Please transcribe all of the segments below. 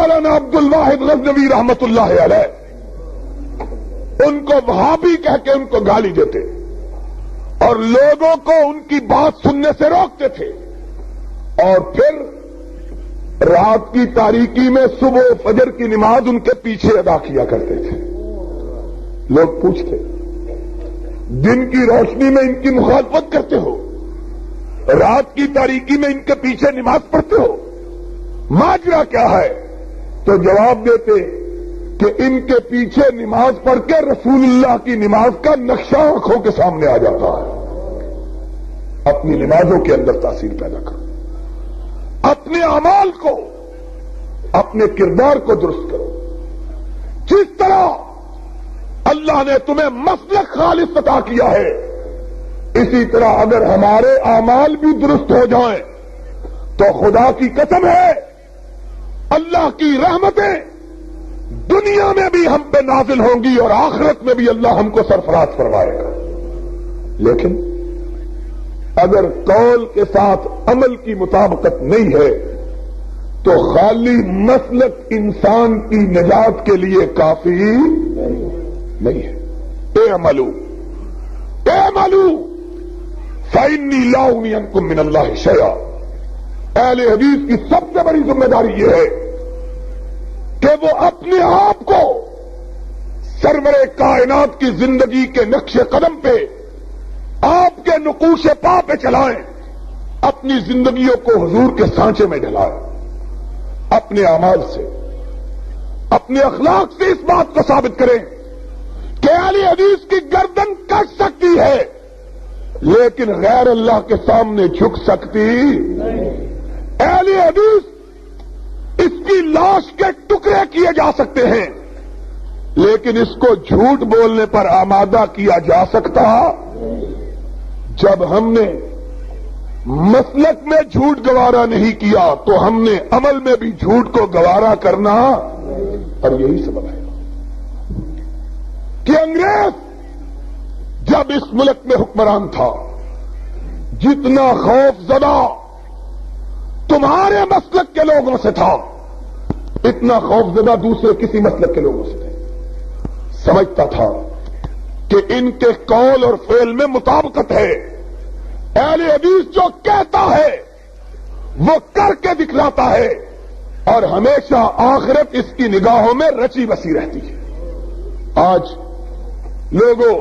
مولانا عبد الواحد غزنوی رحمت اللہ علیہ ان کو وہابی کہہ کے ان کو گالی دیتے اور لوگوں کو ان کی بات سننے سے روکتے تھے، اور پھر رات کی تاریکی میں صبح فجر کی نماز ان کے پیچھے ادا کیا کرتے تھے۔ لوگ پوچھتے، دن کی روشنی میں ان کی مخالفت کرتے ہو، رات کی تاریکی میں ان کے پیچھے نماز پڑھتے ہو، ماجرا کیا ہے؟ تو جواب دیتے کہ ان کے پیچھے نماز پڑھ کے رسول اللہ کی نماز کا نقشہ آنکھوں کے سامنے آ جاتا ہے۔ اپنی نمازوں کے اندر تاثیر پیدا کرو، اپنے اعمال کو، اپنے کردار کو درست کرو۔ جس طرح اللہ نے تمہیں مسلک خالص عطا کیا ہے، اسی طرح اگر ہمارے اعمال بھی درست ہو جائیں تو خدا کی قسم ہے اللہ کی رحمتیں دنیا میں بھی ہم پہ نازل ہوں گی اور آخرت میں بھی اللہ ہم کو سرفراز فرمائے گا۔ لیکن اگر قول کے ساتھ عمل کی مطابقت نہیں ہے تو خالی مسلک انسان کی نجات کے لیے کافی نہیں ہے۔ اعملوا فإنی لا اغنی عنکم من اللہ شیئا۔ اہل حدیث کی سب سے بڑی ذمہ داری یہ ہے کہ وہ اپنے آپ کو سرور کائنات کی زندگی کے نقش قدم پہ، آپ کے نقوش پا پہ چلائیں، اپنی زندگیوں کو حضور کے سانچے میں ڈھلائیں، اپنے اعمال سے، اپنے اخلاق سے اس بات کو ثابت کریں کہ اہل حدیث کی گردن کٹ سکتی ہے لیکن غیر اللہ کے سامنے جھک سکتی نہیں۔ اہل حدیث اس کی لاش کے ٹکڑے کیے جا سکتے ہیں لیکن اس کو جھوٹ بولنے پر آمادہ کیا جا سکتا۔ جب ہم نے مسلک میں جھوٹ گوارا نہیں کیا تو ہم نے عمل میں بھی جھوٹ کو گوارا کرنا، اور یہی سبب ہے کہ انگریز جب اس ملک میں حکمران تھا، جتنا خوف زدہ تمہارے مسلک کے لوگوں سے تھا اتنا خوف زدہ دوسرے کسی مسلک کے لوگوں سے تھے۔ سمجھتا تھا کہ ان کے قول اور فعل میں مطابقت ہے، اہل حدیث جو کہتا ہے وہ کر کے دکھلاتا ہے، اور ہمیشہ آخرت اس کی نگاہوں میں رچی بسی رہتی ہے۔ آج لوگوں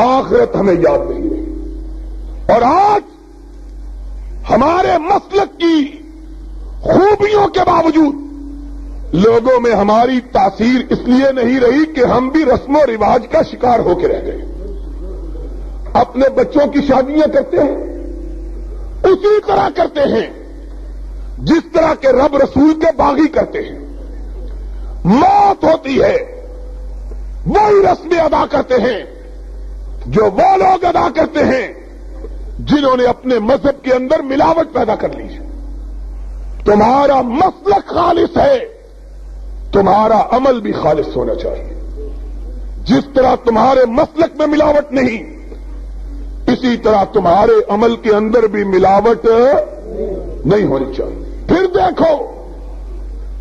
آخرت ہمیں یاد نہیں رہی، اور آج ہمارے مسلک کی خوبیوں کے باوجود لوگوں میں ہماری تاثیر اس لیے نہیں رہی کہ ہم بھی رسم و رواج کا شکار ہو کے رہ گئے۔ اپنے بچوں کی شادیاں کرتے ہیں اسی طرح کرتے ہیں جس طرح کے رب رسول کے باغی کرتے ہیں۔ موت ہوتی ہے وہی رسمیں ادا کرتے ہیں جو وہ لوگ ادا کرتے ہیں جنہوں نے اپنے مذہب کے اندر ملاوٹ پیدا کر لی ہے۔ تمہارا مسلک خالص ہے، تمہارا عمل بھی خالص ہونا چاہیے۔ جس طرح تمہارے مسلک میں ملاوٹ نہیں، اسی طرح تمہارے عمل کے اندر بھی ملاوٹ نہیں ہونی چاہیے۔ پھر دیکھو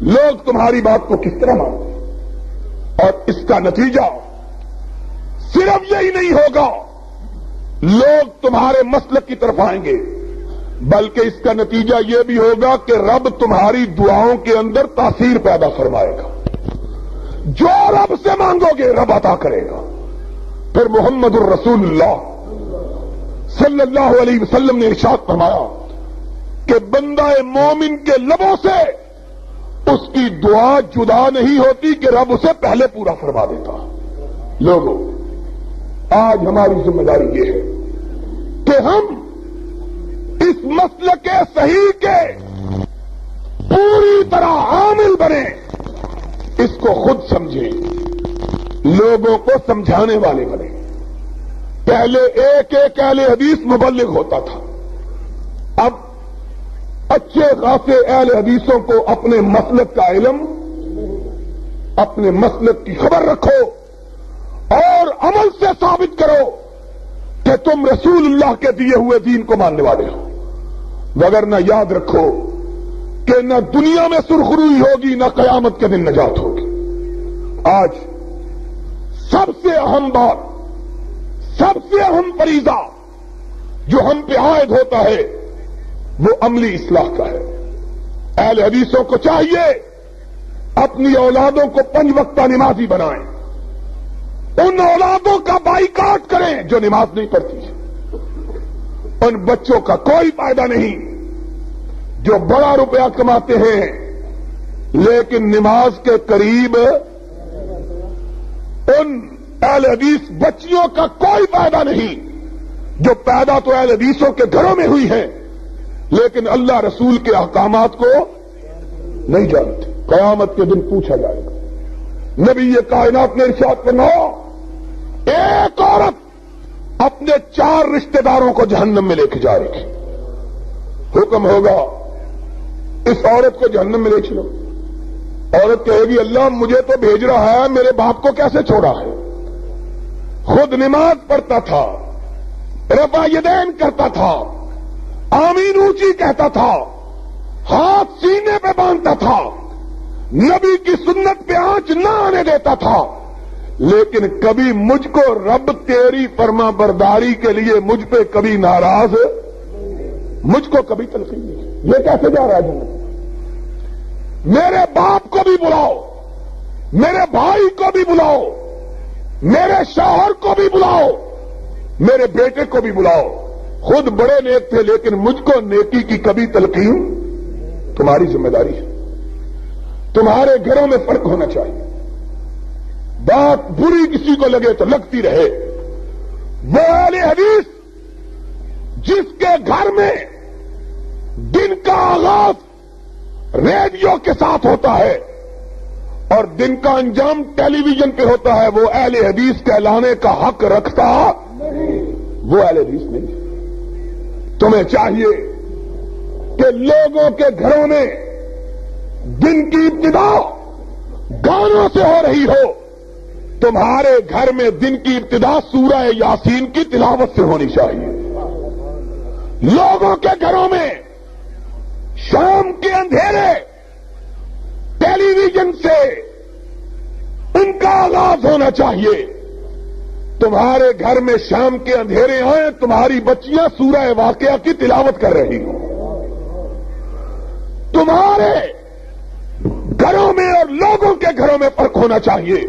لوگ تمہاری بات کو کس طرح مانتے ہیں، اور اس کا نتیجہ صرف یہی نہیں ہوگا لوگ تمہارے مسلک کی طرف آئیں گے، بلکہ اس کا نتیجہ یہ بھی ہوگا کہ رب تمہاری دعاؤں کے اندر تاثیر پیدا فرمائے گا۔ جو رب سے مانگو گے رب عطا کرے گا۔ پھر محمد الرسول اللہ صلی اللہ علیہ وسلم نے ارشاد فرمایا کہ بندہ مومن کے لبوں سے اس کی دعا جدا نہیں ہوتی کہ رب اسے پہلے پورا فرما دیتا۔ لوگوں آج ہماری ذمہ داری یہ ہے کہ ہم اس مسلک صحیح کے پوری طرح عامل بنیں، اس کو خود سمجھیں، لوگوں کو سمجھانے والے بنیں۔ پہلے ایک اہل حدیث مبلغ ہوتا تھا، اب اچھے خاصے اہل حدیثوں کو اپنے مسلک کا علم، اپنے مسلک کی خبر رکھو اور عمل سے ثابت کرو کہ تم رسول اللہ کے دیے ہوئے دین کو ماننے والے ہو۔ وگرنہ یاد رکھو کہ نہ دنیا میں سرخروئی ہوگی نہ قیامت کے دن نجات ہوگی۔ آج سب سے اہم بات، سب سے اہم فریضہ جو ہم پہ عائد ہوتا ہے وہ عملی اصلاح کا ہے۔ اہل حدیثوں کو چاہیے اپنی اولادوں کو 5 وقتہ نمازی بنائیں، ان اولادوں کا بائیکاٹ کریں جو نماز نہیں پڑھتی، ان بچوں کا کوئی فائدہ نہیں جو بڑا روپیہ کماتے ہیں لیکن نماز کے قریب، ان اہل حدیث بچیوں کا کوئی فائدہ نہیں جو پیدا تو اہل حدیثوں کے گھروں میں ہوئی ہیں لیکن اللہ رسول کے احکامات کو نہیں جانتے۔ قیامت کے دن پوچھا جائے گا۔ نبی یہ کائنات نے ارشاد فرمایا ایک عورت اپنے 4 رشتہ داروں کو جہنم میں لے کے جا رہی ہے، حکم ہوگا اس عورت کو جہنم میں لے چلو۔ عورت کہے گی اللہ مجھے تو بھیج رہا ہے، میرے باپ کو کیسے چھوڑا ہے؟ خود نماز پڑھتا تھا، رفع یدین کرتا تھا، آمین اونچی کہتا تھا، ہاتھ سینے پہ باندھتا تھا، نبی کی سنت پہ آنچ نہ آنے دیتا تھا، لیکن کبھی مجھ کو رب تیری فرما برداری کے لیے مجھ پہ کبھی ناراض، مجھ کو کبھی تلقین نہیں۔ یہ کیسے جا رہا ہے جنت؟ میرے باپ کو بھی بلاؤ، میرے بھائی کو بھی بلاؤ، میرے شوہر کو بھی بلاؤ، میرے بیٹے کو بھی بلاؤ، خود بڑے نیک تھے لیکن مجھ کو نیکی کی کبھی تلقین، تمہاری ذمہ داری ہے۔ تمہارے گھروں میں فرق ہونا چاہیے، بات بری کسی کو لگے تو لگتی رہے۔ وہ اہل حدیث جس کے گھر میں دن کا آغاز ریڈیو کے ساتھ ہوتا ہے اور دن کا انجام ٹیلی ویژن پہ ہوتا ہے، وہ اہل حدیث کہلانے کا حق رکھتا وہ اہل حدیث نہیں۔ تمہیں چاہیے کہ لوگوں کے گھروں میں دن کی ابتدا گانوں سے ہو رہی ہو، تمہارے گھر میں دن کی ابتدا سورہ یاسین کی تلاوت سے ہونی چاہیے۔ لوگوں کے گھروں میں شام کے اندھیرے ٹیلی ویژن سے ان کا آغاز ہونا چاہیے۔ تمہارے گھر میں شام کے اندھیرے آئیں، تمہاری بچیاں سورہ واقعہ کی تلاوت کر رہی ہوں۔ تمہارے گھروں میں اور لوگوں کے گھروں میں فرق ہونا چاہیے۔